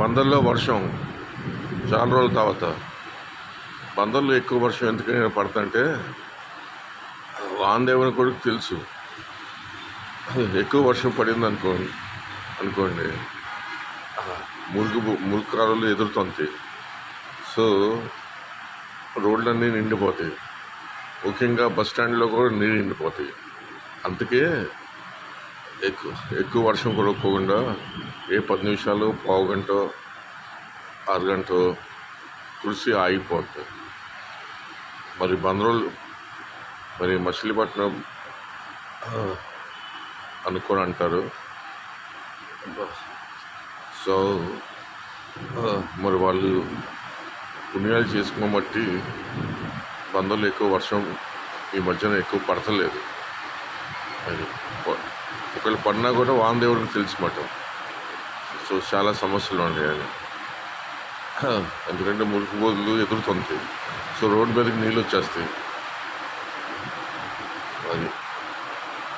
బందర్లో వర్షం చాలా రోజుల తర్వాత. బందర్లో ఎక్కువ వర్షం ఎందుకని పడుతుంటే వానదేవుని కూడా తెలుసు. ఎక్కువ వర్షం పడింది అనుకోండి మురుగు కాలువలు ఎదురుతుంటాయి. సో రోడ్లన్నీ నిండిపోతాయి. ముఖ్యంగా బస్ స్టాండ్లో కూడా నీళ్ళు నిండిపోతాయి. అందుకే ఎక్కువ వర్షం కురవకుండా 10 నిమిషాలు, పావు గంట, అరగంట కురిసి ఆగిపోతుంది. మరి మరి మచిలీపట్నం అనుకొని అంటారు. సో మరి వాళ్ళు పుణ్యాలు చేసుకున్న బట్టి బందర్లో ఎక్కువ వర్షం ఈ మధ్యన ఎక్కువ పడతలేదు. అది ఒకవేళ పడినా కూడా వానదేవుడికి తెలిసిమాట. సో చాలా సమస్యలు ఉంటాయని, ఎందుకంటే మురికి బోధులు ఎదురుతుంటాయి. సో రోడ్డు మీదకి నీళ్ళు వచ్చేస్తాయి.